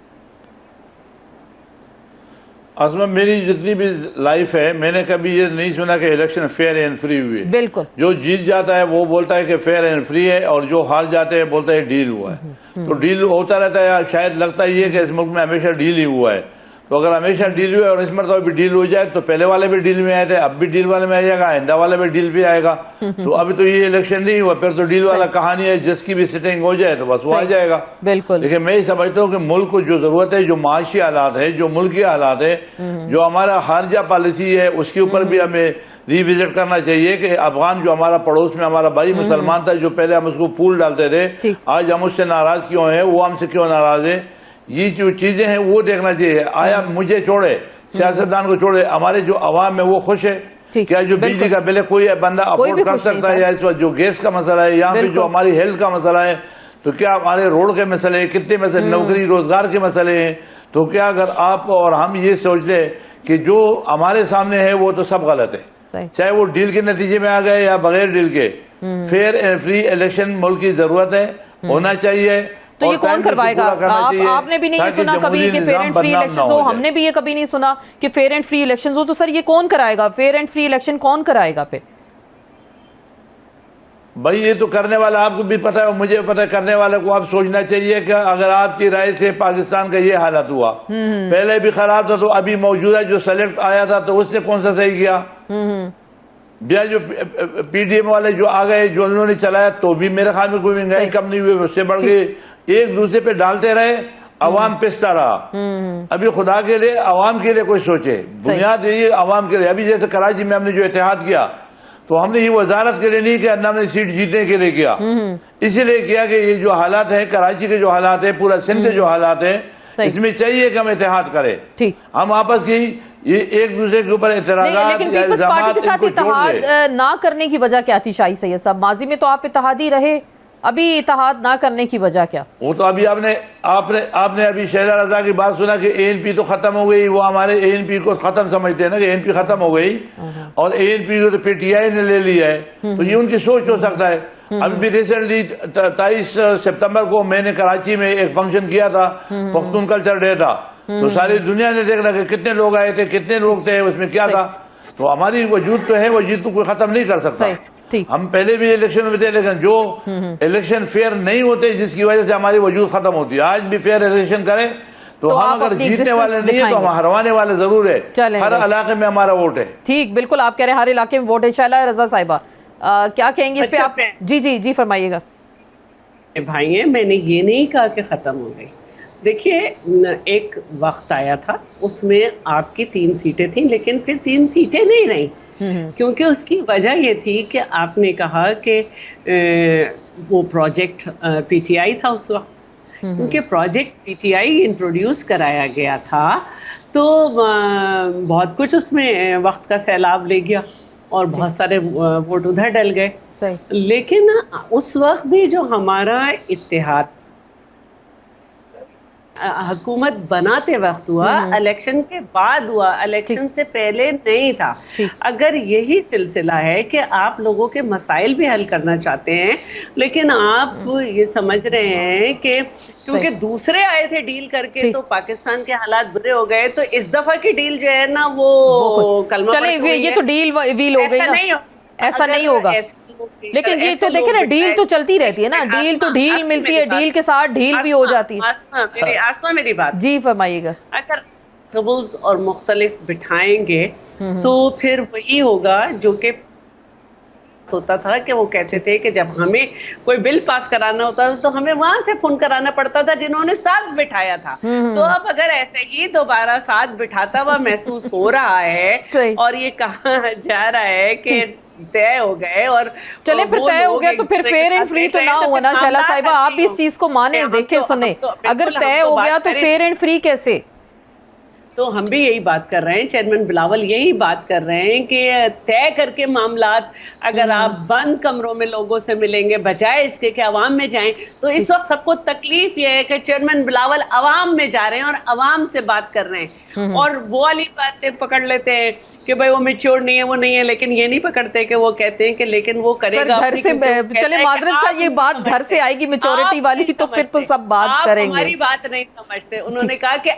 اصلا میری جتنی بھی لائف ہے میں نے کبھی یہ نہیں سنا کہ الیکشن فیئر اینڈ فری ہوئے.
بالکل,
جو جیت جاتا ہے وہ بولتا ہے کہ فیئر اینڈ فری ہے, اور جو ہار جاتے ہیں بولتا ہے ڈیل ہوا ہے. تو ڈیل ہوتا رہتا ہے, شاید لگتا ہے یہ کہ اس ملک میں ہمیشہ ڈیل ہی ہوا ہے. تو اگر ہمیشہ ڈیل ہوئے اور اس مرتبہ بھی ڈیل ہو جائے, تو پہلے والے بھی ڈیل میں آئے تھے, اب بھی ڈیل والے میں آ جائے گا, آئندہ والا بھی ڈیل بھی آئے گا. تو ابھی تو یہ الیکشن نہیں ہوا, پھر تو ڈیل والا کہانی ہے, جس کی بھی سٹنگ ہو جائے تو بس وہ آ جائے گا.
بالکل.
لیکن میں یہ سمجھتا ہوں کہ ملک کو جو ضرورت ہے, جو معاشی حالات ہے, جو ملکی حالات ہے, جو ہمارا خارجہ پالیسی ہے, اس کے اوپر بھی ہمیں ریوزٹ کرنا چاہیے کہ افغان جو ہمارا پڑوس میں ہمارا بھائی مسلمان تھا, جو پہلے ہم اس کو پھول ڈالتے تھے, آج ہم اس سے ناراض کیوں ہیں, وہ ہم سے کیوں ناراض ہیں, یہ جو چیزیں ہیں وہ دیکھنا چاہیے. آیا مجھے چھوڑے, سیاستدان کو چھوڑے, ہمارے جو عوام ہے وہ خوش ہے کیا؟ جو بجلی کا بل ہے کوئی بندہ افورڈ کر سکتا ہے, یا اس وقت جو گیس کا مسئلہ ہے, یہاں پہ جو ہماری ہیلتھ کا مسئلہ ہے, تو کیا ہمارے روڈ کے مسئلے ہیں, کتنے مسئلے, نوکری روزگار کے مسئلے ہیں, تو کیا اگر آپ اور ہم یہ سوچ لیں کہ جو ہمارے سامنے ہے وہ تو سب غلط ہے, چاہے وہ ڈیل کے نتیجے میں آ گئے یا بغیر ڈیل کے, فیئر اینڈ فری الیکشن ملک کی ضرورت ہے, ہونا چاہیے.
تو یہ کون کروائے گا؟ آپ نے بھی نہیں سنا کبھی کہ فیئر اینڈ فری الیکشنز ہو, ہم نے بھی یہ کبھی نہیں سنا کہ فیئر اینڈ فری الیکشنز ہو, تو سر یہ کون کرائے گا فیئر اینڈ فری الیکشن, کون کرائے گا پھر؟
بھائی یہ تو کرنے والا آپ کو بھی پتہ ہے اور مجھے پتہ ہے, کرنے والے کو آپ سوچنا چاہیے کہ اگر آپ کی رائے سے پاکستان کا یہ حالت ہوا, پہلے بھی خراب تھا, تو ابھی موجودہ جو سلیکٹ آیا تھا تو اس نے کون سا صحیح کیا؟ بیا جو پی ڈی ایم والے جو آ گئے, جو انہوں نے چلایا, تو بھی میرے خیال میں کوئی مہنگائی کم نہیں ہوئی, اس سے بڑھ گئی, ایک دوسرے پہ ڈالتے رہے, عوام پستا رہا. ابھی خدا کے لیے عوام کے لیے کوئی سوچے, بنیاد یہی عوام کے لیے. ابھی جیسے کراچی میں ہم نے جو اتحاد کیا, تو ہم نے یہ وزارت کے لیے نہیں کیا, نہ ہم نے سیٹ جیتنے کے لیے کیا, اسی لیے کیا کہ یہ جو حالات ہیں, کراچی کے جو حالات ہیں, پورا سندھ کے جو حالات ہیں, اس میں چاہیے کہ ہم اتحاد کریں, ہم آپس کی یہ ایک دوسرے کے اوپر اعتراضات.
لیکن پیپلز پارٹی کے ساتھ اتحاد نہ کرنے کی وجہ کیا تھی شاہی سید صاحب؟ ماضی میں تو آپ اتحادی رہے, ابھی اتحاد نہ کرنے کی وجہ کیا؟
وہ تو ابھی آپ نے ابھی شہلا رضا کی بات سنا کہ اے این پی تو ختم ہو گئی, وہ ہمارے اے این پی کو ختم سمجھتے ہیں نا, کہ اے این پی ختم ہو گئی اور اے این پی کو تو پی ٹی آئی نے لے لیا ہے, تو یہ ان کی سوچ ہو سکتا ہے. ابھی بھی ریسنٹلی 23 سپتمبر کو میں نے کراچی میں ایک فنکشن کیا تھا, پختون کلچر ڈے تھا, تو ساری دنیا نے دیکھنا کہ کتنے لوگ آئے تھے, کتنے لوگ تھے, اس میں کیا تھا. تو ہماری وجود تو ہے, وجود کو کوئی ختم نہیں کر سکتا. ہم پہلے بھی الیکشن میں تھے, لیکن جو الیکشن فیئر نہیں ہوتے جس کی وجہ سے ہماری وجود ختم ہوتی ہے. آج بھی فیئر الیکشن کریں تو ہم اگر جیتنے والے نہیں ہیں تو ہم ہروانے والے ضرور ہے, ہر علاقے میں ہمارا ووٹ ہے.
ٹھیک, بالکل آپ کہہ رہے ہیں ہر علاقے میں ووٹ ہے. شہلا رضا صاحبہ کیا کہیں گے اس پہ آپ؟ جی فرمائیے گا.
بھائی میں نے یہ نہیں کہا کہ ختم ہو گئی. دیکھیے ایک وقت آیا تھا اس میں آپ کی 3 سیٹیں تھیں, لیکن پھر 3 سیٹیں نہیں رہیں, کیونکہ اس کی وجہ یہ تھی کہ آپ نے کہا کہ وہ پروجیکٹ پی ٹی آئی تھا اس وقت, کیونکہ project P T I introduce کرایا گیا تھا, تو بہت کچھ اس میں وقت کا سیلاب لے گیا اور بہت سارے ووٹ ادھر ڈل گئے. لیکن اس وقت بھی جو ہمارا اتحاد حکومت بناتے وقت ہوا, الیکشن کے بعد ہوا, الیکشن سے پہلے نہیں تھا. اگر یہی سلسلہ ہے کہ آپ لوگوں کے مسائل بھی حل کرنا چاہتے ہیں, لیکن آپ یہ سمجھ رہے ہیں کہ کیونکہ دوسرے آئے تھے ڈیل کر کے تو پاکستان کے حالات برے ہو گئے, تو اس دفعہ کی ڈیل جو ہے نا وہ کلمہ
چلے یہ تو ڈیل ویل ہو گئی نا, ایسا نہیں ہوگا. لیکن یہ تو دیکھیں نا, ڈیل تو چلتی رہتی ہے نا, ڈیل تو ڈیل ملتی ہے, ڈیل کے ساتھ ڈیل بھی ہو جاتی ہے.
آسما میری بات
جی فرمائیے گا.
اگر ٹربلز اور مختلف بٹھائیں گے تو پھر وہی ہوگا جو کہ ہوتا تھا کہ وہ کہتے تھے کہ جب ہمیں کوئی بل پاس کرانا ہوتا تھا تو ہمیں وہاں سے فون کرانا پڑتا تھا جنہوں نے ساتھ بٹھایا تھا. تو اب اگر ایسے ہی دوبارہ ساتھ بٹھاتا ہوا محسوس ہو رہا ہے اور یہ کہا جا رہا ہے کہ طے ہو گئے اور
چلے پھر طے ہو گیا تو پھر فیئر اینڈ فری تو نہ ہوا نا شیلا صاحبہ. آپ بھی اس چیز کو مانیں, دیکھیں, سنیں, اگر طے ہو گیا تو فیئر اینڈ فری کیسے؟
تو ہم بھی یہی بات کر رہے ہیں, چیئرمین بلاول یہی بات کر رہے ہیں کہ طے کر کے معاملات اگر آپ بند کمروں میں لوگوں سے ملیں گے بجائے اس کے کہ عوام میں جائیں, تو اس وقت سب کو تکلیف یہ ہے کہ چیئرمین بلاول عوام میں جا رہے ہیں اور عوام سے بات کر رہے ہیں اور وہ والی باتیں پکڑ لیتے ہیں کہ بھائی وہ میچور نہیں ہے, وہ نہیں ہے, لیکن یہ نہیں پکڑتے کہ وہ کہتے ہیں کہ لیکن وہ کرے گا
گھر سے. چلے معذرت سے یہ بات گھر سے آئے گی میچورٹی والی, تو پھر تو سب بات کریں گے.
آپ ہماری بات نہیں سمجھتے. انہوں نے کہا کہ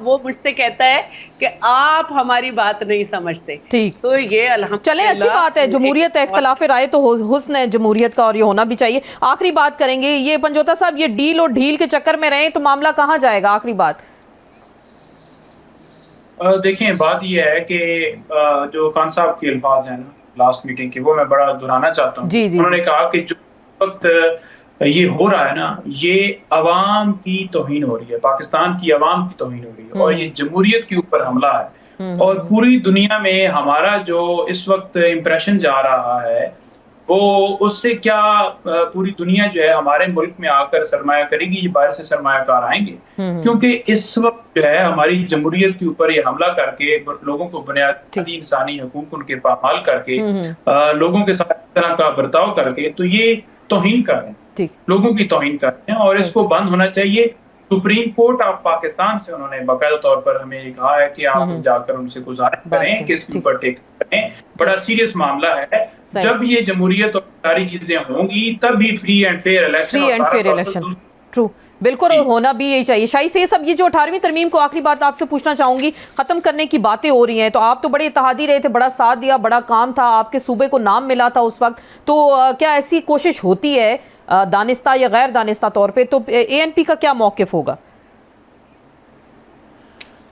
وہ مجھ سے کہتا ہے کہ آپ ہماری بات نہیں سمجھتے.
ٹھیک,
تو یہ الحمدللہ
چلے اچھی بات ہے, جمہوریت ہے, اختلاف رائے تو حسن ہے جمہوریت کا اور یہ ہونا بھی چاہیے. آخری بات کریں گے, یہ پنجوتا صاحب یہ ڈیل اور ڈھیل کے چکر میں رہیں تو معاملہ کہاں جائے گا؟ آخری بات.
دیکھیں بات یہ ہے کہ جو خان صاحب کے الفاظ ہیں نا لاسٹ میٹنگ کے, وہ میں بڑا دہرانا چاہتا ہوں. انہوں نے کہا کہ جو وقت یہ ہو رہا ہے نا, یہ عوام کی توہین ہو رہی ہے, پاکستان کی عوام کی توہین ہو رہی ہے, اور یہ جمہوریت کے اوپر حملہ ہے, اور پوری دنیا میں ہمارا جو اس وقت امپریشن جا رہا ہے وہ اس سے کیا پوری دنیا جو ہے ہمارے ملک میں آ کر سرمایہ کرے گی, یہ باہر سے سرمایہ کار آئیں گے, کیونکہ اس وقت جو ہے ہماری جمہوریت کے اوپر یہ حملہ کر کے لوگوں کو بنیادی انسانی حقوق ان کے پامال کر کے, لوگوں کے ساتھ اس طرح کا برتاؤ کر کے, تو یہ توہین کر رہے ہیں, لوگوں کی توہین کر رہے ہیں, اور اس کو بند ہونا چاہیے. سپریم کورٹ آف پاکستان سے انہوں نے باقاعدہ طور پر ہمیں یہ کہا ہے کہ آپ جا کر ان سے گزارش کریں کہ اس کے اوپر ٹیک کریں, بڑا سیریس معاملہ ہے. جب یہ جمہوریت اور ساری چیزیں ہوں گی تب بھی free and fair election.
True, بالکل, اور ہونا بھی یہی چاہیے. شاہی سے سب یہ جو 18ویں ترمیم کو آخری بات آپ سے پوچھنا چاہوں گی, ختم کرنے کی باتیں ہو رہی ہیں, تو آپ تو بڑے اتحادی رہے تھے, بڑا ساتھ دیا, بڑا کام تھا, آپ کے صوبے کو نام ملا تھا اس وقت, تو کیا ایسی کوشش ہوتی ہے دانستہ یا غیر دانستہ طور پہ, تو اے این پی کا کیا موقف ہوگا؟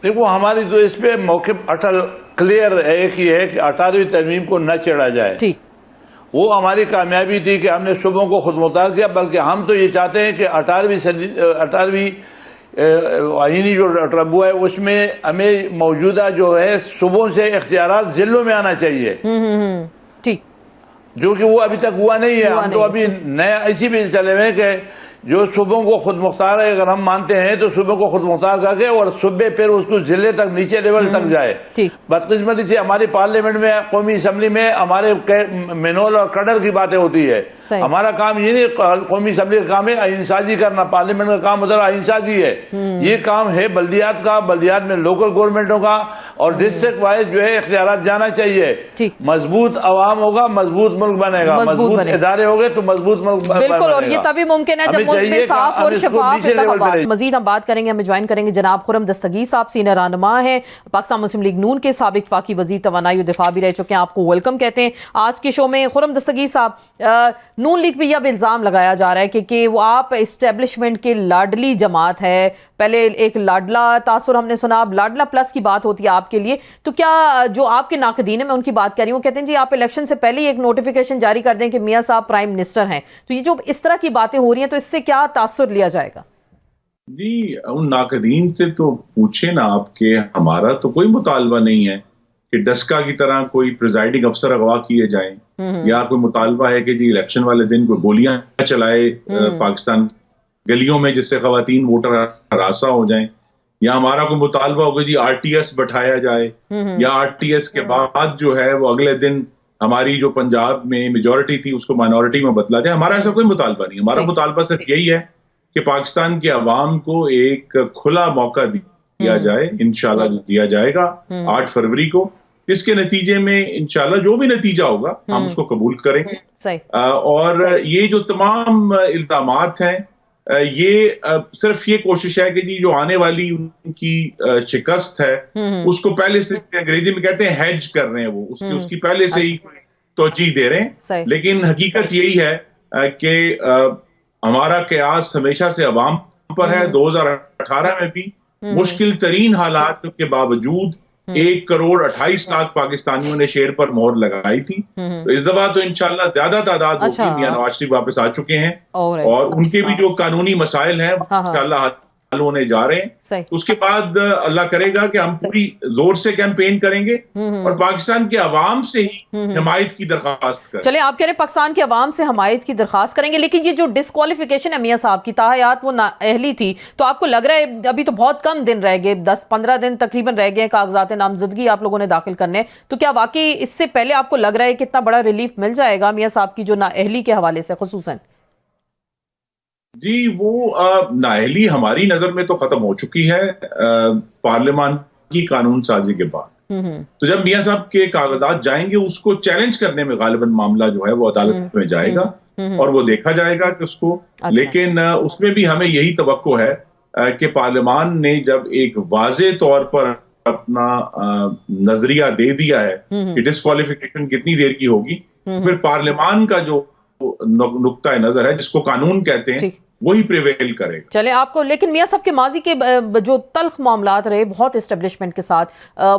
دیکھو ہماری تو اس پہ موقف اٹل کلیئر ایک ہی ہے کہ 18ویں ترمیم کو نہ چڑھا جائے.
ٹھیک,
وہ ہماری کامیابی تھی کہ ہم نے صوبوں کو خود مختار کیا, بلکہ ہم تو یہ چاہتے ہیں کہ 18ویں آئینی جو ٹربو ہے اس میں ہمیں موجودہ جو ہے صوبوں سے اختیارات ضلعوں میں آنا چاہیے,
ٹھیک,
جو کہ وہ ابھی تک ہوا نہیں ہے. ہم تو ابھی نیا اسی بھی چلے ہوئے کہ جو صوبوں کو خود مختار ہے اگر ہم مانتے ہیں تو صوبوں کو خود مختار کر کے اور صوبے پھر اس کو ضلع تک نیچے لیول تک جائے. بدقسمتی سے ہماری پارلیمنٹ میں قومی اسمبلی میں ہمارے مینول اور کڈر کی باتیں ہوتی ہے. ہمارا کام یہ نہیں, قومی اسمبلی کا کام ہے آئین سازی کرنا, پارلیمنٹ کا کام مطلب آئین سازی ہے. یہ کام ہے بلدیات کا, بلدیات میں لوکل گورنمنٹوں کا, اور ڈسٹرکٹ وائز جو ہے اختیارات جانا چاہیے. مضبوط عوام ہوگا مضبوط ملک بنے گا, مضبوط ادارے ہوگے تو مضبوط ملک بنے گا.
بالکل, اور یہ تبھی ممکن ہے جب ملک میں صاف اور شفاف انتخابات. مزید ہم بات کریں گے, ہمیں جوائن کریں گے جناب خرم دستگیر صاحب, سینئر رہنما ہیں, پاکستان مسلم لیگ نون کے سابق وفاقی وزیر توانائی و دفاع بھی رہ چکے ہیں. آپ کو ویلکم کہتے ہیں آج کے شو میں. خرم دستگیر صاحب, نون لیگ پہ یہ اب الزام لگایا جا رہا ہے کہ وہ آپ اسٹیبلشمنٹ کے لاڈلی جماعت ہے. پہلے ایک لاڈلا تاثر ہم نے سنا, اب لاڈلا پلس کی بات ہوتی ہے آپ کے لیے. تو کیا جو آپ کے ناقدین ہیں, میں ان کی بات کر رہی ہوں, کہتے ہیں جی آپ الیکشن سے پہلے ہی ایک نوٹیفیکیشن جاری کر دیں کہ میاں صاحب پرائم منسٹر ہیں, تو یہ جو اس طرح کی باتیں ہو رہی ہیں تو اس سے کیا تاثر لیا جائے گا؟
جی ان ناقدین سے تو پوچھیں نا آپ, کہ ہمارا تو کوئی مطالبہ نہیں ہے کہ ڈسکا کی طرح کوئی پریزائڈنگ افسر اغوا کیے جائیں, یا کوئی مطالبہ ہے کہ جی الیکشن والے دن کوئی گولیاں چلائے پاکستان گلیوں میں جس سے خواتین ووٹر ہراساں ہو جائیں, یا ہمارا کوئی مطالبہ ہوگا جی آر ٹی ایس بٹھایا جائے, یا آر ٹی ایس کے بعد جو ہے وہ اگلے دن ہماری جو پنجاب میں میجورٹی تھی اس کو مائنورٹی میں بدلا جائے. ہمارا ایسا کوئی مطالبہ نہیں. ہمارا مطالبہ صرف یہی ہے کہ پاکستان کے عوام کو ایک کھلا موقع دیا جائے, انشاءاللہ دیا جائے گا 8 فروری کو, جس کے نتیجے میں انشاءاللہ جو بھی نتیجہ ہوگا ہم اس کو قبول کریں گے. اور یہ جو تمام الزامات ہیں, یہ صرف یہ کوشش ہے کہ جی جو آنے والی ان کی شکست ہے اس کو پہلے سے, انگریزی میں کہتے ہیں ہیج کر رہے ہیں, وہ اس کی پہلے سے ہی توجہ دے رہے ہیں. لیکن حقیقت یہی ہے کہ ہمارا قیاس ہمیشہ سے عوام پر ہے. 2018 میں بھی مشکل ترین حالات کے باوجود 1,28,00,000 پاکستانیوں نے شیئر پر مہر لگائی تھی. تو اس دفعہ تو انشاءاللہ زیادہ تعداد ہوگی. میاں نواز شریف واپس آ چکے ہیں اور ان کے بھی جو قانونی مسائل ہیں انشاءاللہ حل ہونے جا رہے ہیں. اس کے بعد اللہ کرے گا کہ ہم پوری زور سے کیمپین کریں گے اور پاکستان کے عوام سے ہی حمایت کی درخواست کریں.
چلیں آپ کہہ رہے ہیں پاکستان کے عوام سے حمایت کی درخواست کریں گے، لیکن یہ جو ڈسکوالیفیکیشن ہے میاں صاحب کی، تاحیات وہ نااہلی تھی، تو آپ کو لگ رہا ہے ابھی تو بہت کم دن رہ گئے، 10-15 دن تقریباً رہ گئے کاغذات نامزدگی آپ لوگوں نے داخل کرنے، تو کیا واقعی اس سے پہلے آپ کو لگ رہا ہے کہ اتنا بڑا ریلیف مل جائے گا میاں صاحب کی جو نااہلی کے حوالے سے خصوصاً؟
جی وہ نااہلی ہماری نظر میں تو ختم ہو چکی ہے پارلیمان کی قانون سازی کے بعد. تو جب میاں صاحب کے کاغذات جائیں گے اس کو چیلنج کرنے میں غالباً معاملہ جو ہے وہ عدالت میں جائے گا اور وہ دیکھا جائے گا کہ اس کو. لیکن اس میں بھی ہمیں یہی توقع ہے کہ پارلیمان نے جب ایک واضح طور پر اپنا نظریہ دے دیا ہے کہ ڈسکوالیفیکیشن کتنی دیر کی ہوگی، پھر پارلیمان کا جو نقطہ نظر ہے جس کو قانون کہتے ہیں وہی پریویل کرے گا.
چلیں آپ کو، لیکن میاں صاحب کے ماضی کے جو تلخ معاملات رہے بہت اسٹیبلشمنٹ کے ساتھ،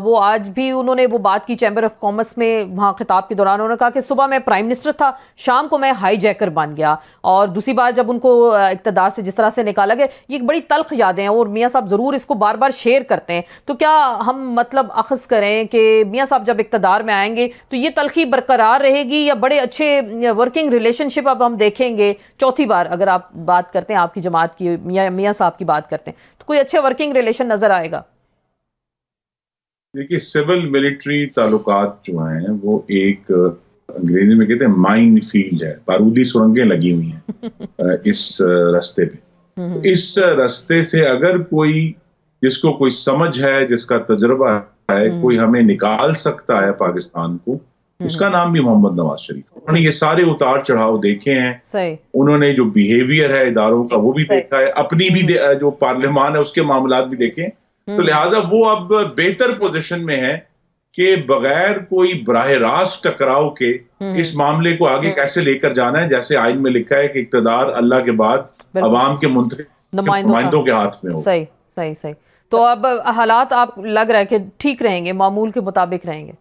وہ آج بھی انہوں نے وہ بات کی چیمبر آف کامرس میں، وہاں خطاب کے دوران انہوں نے کہا کہ صبح میں پرائم منسٹر تھا، شام کو میں ہائی جیکر بن گیا، اور دوسری بار جب ان کو اقتدار سے جس طرح سے نکالا گیا، یہ ایک بڑی تلخ یادیں ہیں اور میاں صاحب ضرور اس کو بار بار شیئر کرتے ہیں. تو کیا ہم مطلب اخذ کریں کہ میاں صاحب جب اقتدار میں آئیں گے تو یہ تلخی برقرار رہے گی یا بڑے اچھے ورکنگ ریلیشن شپ اب ہم دیکھیں گے؟ چوتھی بار اگر آپ بات کرتے ہیں آپ کی جماعت کی، میاں صاحب کی بات کرتے ہیں، تو کوئی اچھے ورکنگ ریلیشن نظر آئے گا؟
دیکھیے سول ملٹری تعلقات جو ہیں وہ ایک انگریزی میں کہتے ہیں مائن فیلڈ ہے، بارودی سرنگیں لگی ہوئی ہیں اس رستے پہ. اس رستے سے اگر کوئی جس کو کوئی سمجھ ہے، جس کا تجربہ ہے، کوئی ہمیں نکال سکتا ہے پاکستان کو، اس کا نام بھی محمد نواز شریف. انہوں نے یہ سارے اتار چڑھاؤ دیکھے ہیں، انہوں نے جو بیہیویئر ہے اداروں کا وہ بھی دیکھا ہے، اپنی بھی جو پارلیمان ہے اس کے معاملات بھی دیکھیں. تو لہٰذا وہ اب بہتر پوزیشن میں ہے کہ بغیر کوئی براہ راست ٹکراؤ کے اس معاملے کو آگے کیسے لے کر جانا ہے. جیسے آئین میں لکھا ہے کہ اقتدار اللہ کے بعد عوام کے منتخب نمائندوں کے ہاتھ میں ہو.
صحیح. تو اب حالات آپ لگ رہا ہے کہ ٹھیک رہیں گے، معمول کے مطابق رہیں گے؟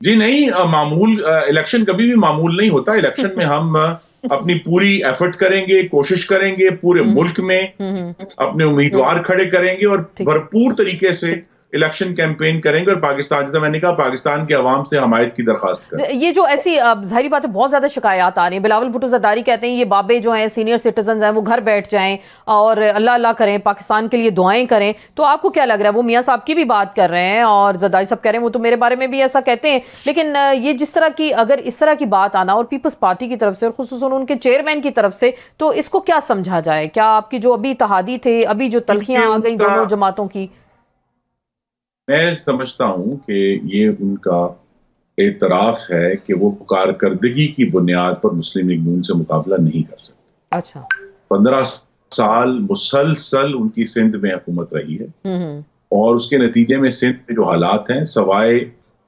جی نہیں، معمول الیکشن کبھی بھی معمول نہیں ہوتا. الیکشن میں ہم اپنی پوری ایفرٹ کریں گے، کوشش کریں گے، پورے ملک میں اپنے امیدوار کھڑے کریں گے اور بھرپور طریقے سے الیکشن کیمپین کریں گے اور پاکستان، جیسا میں نے کہا، پاکستان کے عوام سے حمایت کی درخواست کریں.
یہ جو ایسی ظاہری بات ہے بہت زیادہ شکایات آ رہی ہیں. بلاول بھٹو زرداری کہتے ہیں یہ بابے جو ہیں سینئر سٹیزنز ہیں وہ گھر بیٹھ جائیں اور اللہ اللہ کریں، پاکستان کے لیے دعائیں کریں. تو آپ کو کیا لگ رہا ہے؟ وہ میاں صاحب کی بھی بات کر رہے ہیں اور زرداری صاحب کہہ رہے ہیں، وہ تو میرے بارے میں بھی ایسا کہتے ہیں، لیکن یہ جس طرح کی اگر اس طرح کی بات آنا اور پیپلز پارٹی کی طرف سے اور خصوصاً ان کے چیئرمین کی طرف سے، تو اس کو کیا سمجھا جائے؟ کیا آپ کی جو ابھی اتحادی تھے، ابھی جو تلخیاں آ گئی دونوں جماعتوں کی؟
میں سمجھتا ہوں کہ یہ ان کا اعتراف ہے کہ وہ کارکردگی کی بنیاد پر مسلم لیگ نون سے مقابلہ نہیں کر سکتے.
اچھا.
15 سال مسلسل ان کی سندھ میں حکومت رہی ہے اور اس کے نتیجے میں سندھ میں جو حالات ہیں سوائے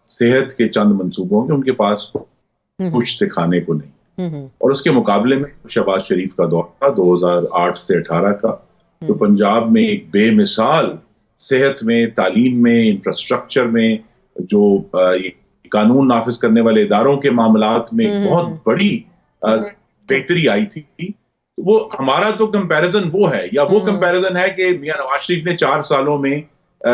صحت کے چند منصوبوں کے ان کے پاس کچھ دکھانے کو نہیں. اور اس کے مقابلے میں شہباز شریف کا دور تھا 2008 سے 18 کا، تو پنجاب میں ایک بے مثال صحت میں، تعلیم میں، انفراسٹرکچر میں، جو قانون نافذ کرنے والے اداروں کے معاملات میں بہت بڑی بہتری آئی تھی. وہ ہمارا تو کمپیریزن وہ ہے، یا وہ کمپیریزن ہے کہ میاں نواز شریف نے 4 سالوں میں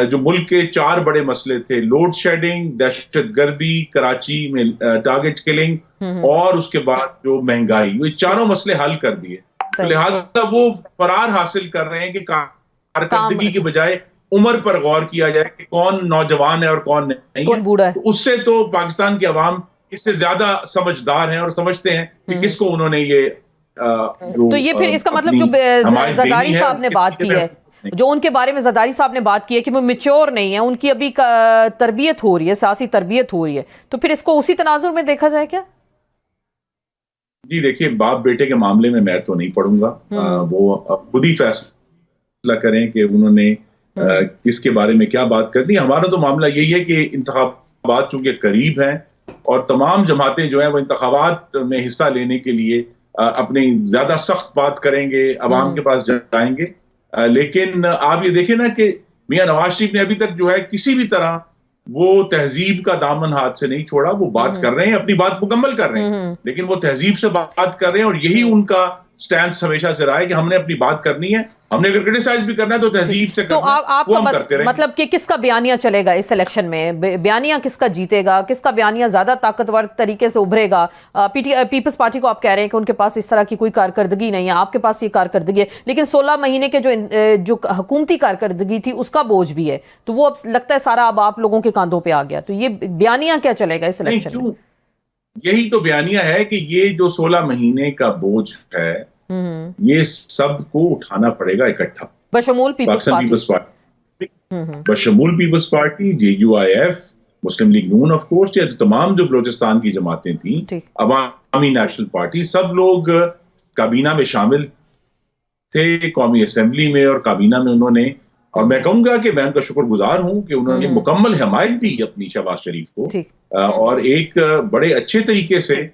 جو ملک کے 4 بڑے مسئلے تھے، لوڈ شیڈنگ، دہشت گردی، کراچی میں ٹارگٹ کلنگ اور اس کے بعد جو مہنگائی، وہ 4 مسئلے حل کر دیے. لہٰذا وہ فرار حاصل کر رہے ہیں کہ کارکردگی کے بجائے عمر پر غور کیا جائے کہ کون نوجوان ہے اور کون نہیں ہے. تو اس سے تو پاکستان کے عوام اس سے زیادہ سمجھدار ہیں اور سمجھتے ہیں کہ کس کو انہوں نے یہ
تو یہ پھر اس کا مطلب جو زرداری صاحب نے بات کی ہے، جو ان کے بارے میں زرداری صاحب نے بات کی ہے کہ وہ میچور نہیں ہے، ان کی ابھی تربیت ہو رہی ہے، سیاسی تربیت ہو رہی ہے، تو پھر اس کو اسی تناظر میں دیکھا جائے کیا؟
جی دیکھیے، باپ بیٹے کے معاملے میں میں تو نہیں پڑھوں گا، وہ خود ہی فیصلہ کریں کہ انہوں نے کس کے بارے میں کیا بات کرنی. ہمارا تو معاملہ یہی ہے کہ انتخابات چونکہ قریب ہیں اور تمام جماعتیں جو ہیں وہ انتخابات میں حصہ لینے کے لیے اپنی زیادہ سخت بات کریں گے، عوام کے پاس جائیں گے. لیکن آپ یہ دیکھیں نا کہ میاں نواز شریف نے ابھی تک جو ہے کسی بھی طرح وہ تہذیب کا دامن ہاتھ سے نہیں چھوڑا. وہ بات کر رہے ہیں, اپنی بات مکمل کر رہے ہیں, لیکن وہ تہذیب سے بات کر رہے ہیں, اور یہی ان کا سٹینس ہمیشہ سے رہا ہے کہ ہم نے اپنی بات کرنی ہے, ہم نے اگر کرٹیسائز بھی کرنا ہے تو تہذیب سے
تو
کرنا ہے,
آپ
وہ
کا
ہم کرتے رہیں.
مطلب کہ کس کا بیانیہ چلے گا اس الیکشن میں؟ بیانیہ کس کا جیتے گا؟ کس کا بیانیہ زیادہ طاقتور طریقے سے ابھرے گا؟ پیپلز پارٹی کو آپ کہہ رہے ہیں کہ ان کے پاس اس طرح کی کوئی کارکردگی نہیں ہے, آپ کے پاس یہ کارکردگی ہے, لیکن 16 مہینے کے جو حکومتی کارکردگی تھی اس کا بوجھ بھی ہے, تو وہ اب لگتا ہے سارا اب آپ لوگوں کے کاندھوں پہ آ گیا. تو یہ بیانیہ کیا چلے گا اس الیکشن میں؟
یہی تو بیانیہ ہے کہ یہ جو 16 مہینے کا بوجھ ہے یہ سب کو اٹھانا پڑے گا اکٹھا,
بشمول پیپلز
پارٹی, بشمول پیپلز پارٹی, JUIF, مسلم لیگ نون, آف کورس, یا تمام جو بلوچستان کی جماعتیں تھیں, عوامی نیشنل پارٹی, سب لوگ کابینہ میں شامل تھے, قومی اسمبلی میں اور کابینہ میں انہوں نے, اور میں کہوں گا کہ میں ان کا شکر گزار ہوں کہ انہوں نے مکمل حمایت دی اپنی شہباز شریف کو, اور ایک بڑے اچھے طریقے سے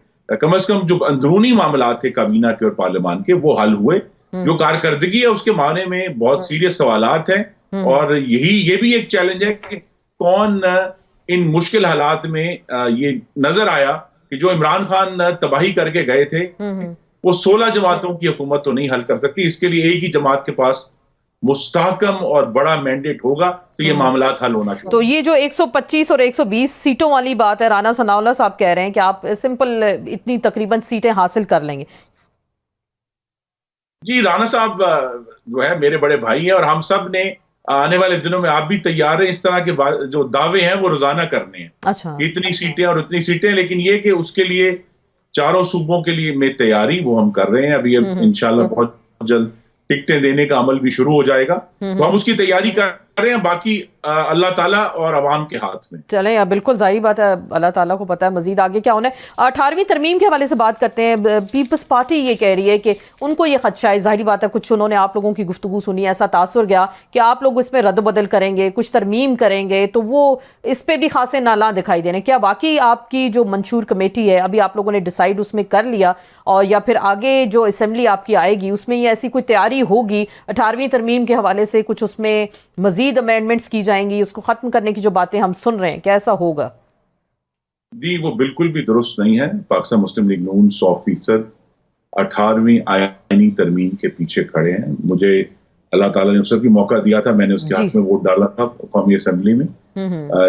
کم از کم جو اندرونی معاملات تھے کابینہ کے اور پارلیمان کے وہ حل ہوئے. جو کارکردگی ہے اس کے معنی میں بہت سیریس سوالات ہیں, اور یہ بھی ایک چیلنج ہے کہ کون ان مشکل حالات میں یہ نظر آیا کہ جو عمران خان تباہی کر کے گئے تھے وہ 16 جماعتوں کی حکومت تو نہیں حل کر سکتی, اس کے لیے ایک ہی جماعت کے پاس مستحکم اور بڑا مینڈیٹ ہوگا تو یہ معاملات حل ہونا چاہیے.
تو یہ جو 125 اور 120 سیٹوں والی بات ہے, رانا ثناء اللہ صاحب کہہ رہے ہیں کہ آپ سمپل اتنی تقریباً سیٹیں حاصل کر لیں گے.
جی, رانا صاحب جو ہے میرے بڑے بھائی ہیں, اور ہم سب نے آنے والے دنوں میں آپ بھی تیار ہیں اس طرح کے جو دعوے ہیں وہ روزانہ کرنے ہیں.
اچھا,
اتنی سیٹیں اور اتنی سیٹیں, لیکن یہ کہ اس کے لیے چاروں صوبوں کے لیے میں تیاری وہ ہم کر رہے ہیں. ابھی انشاءاللہ بہت جلد ٹکٹیں دینے کا عمل بھی شروع ہو جائے گا, تو ہم اس کی تیاری کر رہے ہیں. باقی اللہ تعالیٰ اور عوام کے ہاتھ میں.
چلیں, بالکل ظاہر بات ہے, اللہ تعالیٰ کو پتہ ہے مزید آگے کیا ہونا ہے. 18ویں ترمیم کے حوالے سے بات کرتے ہیں. پیپلز پارٹی یہ کہہ رہی ہے کہ ان کو یہ خدشہ ہے, ظاہری بات ہے کچھ انہوں نے آپ لوگوں کی گفتگو سنی, ایسا تاثر گیا کہ آپ لوگ اس میں رد و بدل کریں گے, کچھ ترمیم کریں گے, تو وہ اس پہ بھی خاصے نالاں دکھائی دے رہے ہیں. کیا واقعی آپ کی جو منشور کمیٹی ہے ابھی آپ لوگوں نے ڈیسائیڈ اس میں کر لیا, اور یا پھر آگے جو اسمبلی آپ کی آئے گی اس میں یہ ایسی کوئی تیاری ہوگی 18ویں ترمیم کے حوالے سے, کچھ اس میں مزید امینڈمنٹس کی جائیں گی, اس کو ختم کرنے کی جو باتیں ہم سن رہے ہیں, کیا ایسا ہوگا؟
جی, وہ بالکل بھی درست نہیں ہے. پاکستان مسلم لیگ نون 100% 18ویں آئینی ترمیم کے پیچھے کھڑے ہیں. مجھے اللہ تعالیٰ نے اس بھی موقع دیا تھا, میں نے اس کے حق میں ووٹ ڈالا تھا قومی اسمبلی میں,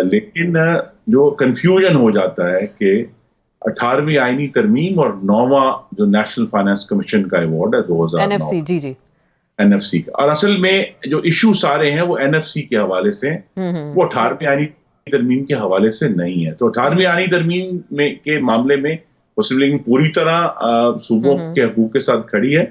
لیکن جو کنفیوژن ہو جاتا ہے کہ 18ویں آئینی ترمیم اور 9واں جو نیشنل فائنانس کمیشن کا ایوارڈ ہے 2009
جی
NFC کا, اور اصل میں جو ایشو سارے ہیں وہ NFC کے حوالے سے, وہ 18ویں آئینی ترمیم کے حوالے سے نہیں ہے. تو 18ویں آئینی ترمیم کے معاملے میں مسلم لیگ پوری طرح صوبوں کے حقوق کے ساتھ کھڑی ہے.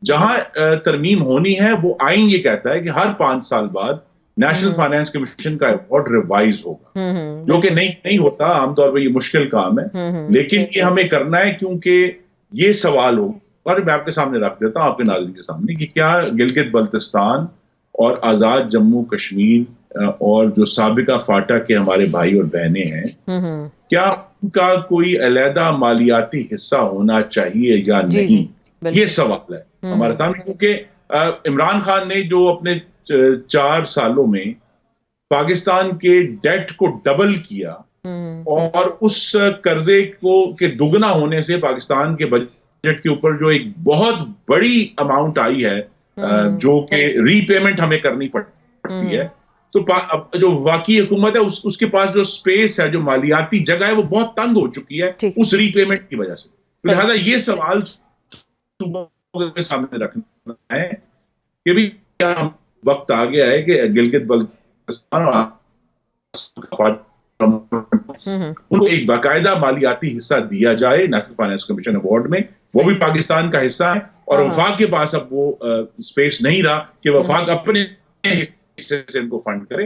جہاں ترمیم ہونی ہے وہ آئین یہ کہتا ہے کہ ہر 5 سال بعد نیشنل فائنانس کمیشن کا ایوارڈ ریوائز ہوگا, جو کہ نہیں ہوتا عام طور پہ, یہ مشکل کام ہے, لیکن یہ ہمیں کرنا ہے کیونکہ یہ سوال ہو, اور میں آپ کے سامنے رکھ دیتا ہوں, آپ کے ناظرین کے سامنے, کہ کیا گلگت بلتستان اور آزاد جموں کشمیر اور جو سابقہ فاٹا کے ہمارے بھائی اور بہنیں ہیں, کیا ان کا کوئی علیحدہ مالیاتی حصہ ہونا چاہیے یا نہیں, یہ سوال ہے ہمارے سامنے. کیونکہ عمران خان نے جو اپنے 4 سالوں میں پاکستان کے ڈیٹ کو ڈبل کیا, اور اس قرضے کو کے دگنا ہونے سے پاکستان کے بجٹ کے اوپر جو ایک بہت بڑی اماؤنٹ آئی ہے جو کہ ری پیمنٹ ہمیں کرنی پڑتی ہے, تو جو واقعی حکومت ہے اس کے پاس جو سپیس ہے, جو مالیاتی جگہ ہے, وہ بہت تنگ ہو چکی ہے اس ری پیمنٹ کی وجہ سے. لہذا یہ سوال کے سامنے رکھنا ہے کہ بھی کیا وقت آ گیا ہے کہ گلگت بلتستان ان کو ایک باقاعدہ مالیاتی حصہ دیا جائے نیشنل فائنانس کمیشن ایوارڈ میں, وہ بھی پاکستان کا حصہ ہے, اور وفاق کے پاس اب وہ سپیس نہیں رہا کہ وفاق اپنے حصے سے ان کو فنڈ کرے.